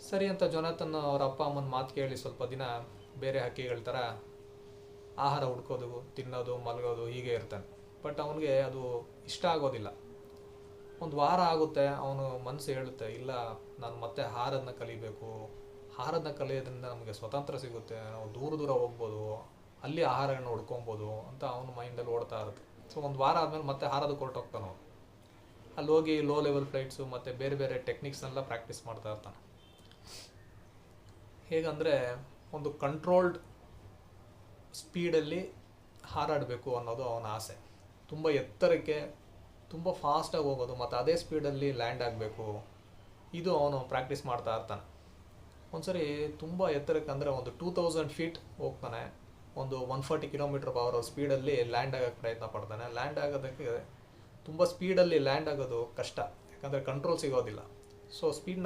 ಸರಿ ಅಂತ ಜೊನಾಥನ್ ಅವ್ರ ಅಪ್ಪ ಅಮ್ಮನ ಮಾತು ಕೇಳಿ ಸ್ವಲ್ಪ ದಿನ ಬೇರೆ ಹಕ್ಕಿಗಳ ಥರ ಆಹಾರ ಹುಡ್ಕೋದು, ತಿನ್ನೋದು, ಮಲಗೋದು ಹೀಗೆ ಇರ್ತಾನೆ. ಬಟ್ ಅವನಿಗೆ ಅದು ಇಷ್ಟ ಆಗೋದಿಲ್ಲ. ಒಂದು ವಾರ ಆಗುತ್ತೆ, ಅವನು ಮನಸ್ಸು ಹೇಳುತ್ತೆ, ಇಲ್ಲ ನಾನು ಮತ್ತೆ ಹಾರದನ್ನ ಕಲಿಬೇಕು, ಹಾರದನ್ನ ಕಲಿಯೋದ್ರಿಂದ ನಮಗೆ ಸ್ವತಂತ್ರ ಸಿಗುತ್ತೆ, ನಾವು ದೂರ ದೂರ ಹೋಗ್ಬೋದು, ಅಲ್ಲಿ ಆಹಾರಗಳನ್ನ ಹುಡ್ಕೊಬೋದು ಅಂತ ಅವನ ಮೈಂಡಲ್ಲಿ ಓಡ್ತಾ ಇರುತ್ತೆ. ಸೊ ಒಂದು ವಾರ ಆದಮೇಲೆ ಮತ್ತೆ ಹಾರೋದಕ್ಕೆ ಹೊರಟೋಗ್ತಾನೆ ಅವನು. ಅಲ್ಲಿ ಹೋಗಿ ಲೋ ಲೆವೆಲ್ ಫ್ಲೈಟ್ಸು ಮತ್ತು ಬೇರೆ ಬೇರೆ ಟೆಕ್ನಿಕ್ಸ್ನೆಲ್ಲ ಪ್ರಾಕ್ಟೀಸ್ ಮಾಡ್ತಾ ಇರ್ತಾನೆ. ಹೇಗಂದರೆ ಒಂದು ಕಂಟ್ರೋಲ್ಡ್ ಸ್ಪೀಡಲ್ಲಿ ಹಾರಾಡಬೇಕು ಅನ್ನೋದು ಅವನ ಆಸೆ. ತುಂಬ ಎತ್ತರಕ್ಕೆ ತುಂಬ ಫಾಸ್ಟಾಗಿ ಹೋಗೋದು ಮತ್ತು ಅದೇ ಸ್ಪೀಡಲ್ಲಿ ಲ್ಯಾಂಡ್ ಆಗಬೇಕು, ಇದು ಅವನು ಪ್ರಾಕ್ಟೀಸ್ ಮಾಡ್ತಾ ಇರ್ತಾನೆ. ಒಂದ್ಸರಿ ತುಂಬ ಎತ್ತರಕ್ಕೆ ಅಂದರೆ ಒಂದು 2000 ಫೀಟ್ ಹೋಗ್ತಾನೆ. ಒಂದು 140 km/h ಸ್ಪೀಡಲ್ಲಿ ಲ್ಯಾಂಡ್ ಆಗೋಕ್ಕೆ ಪ್ರಯತ್ನ ಪಡ್ತಾನೆ. ಲ್ಯಾಂಡ್ ಆಗೋದಕ್ಕೆ ತುಂಬ ಸ್ಪೀಡಲ್ಲಿ ಲ್ಯಾಂಡ್ ಆಗೋದು ಕಷ್ಟ, ಯಾಕಂದರೆ ಕಂಟ್ರೋಲ್ ಸಿಗೋದಿಲ್ಲ. ಸೊ ಸ್ಪೀಡ್ನ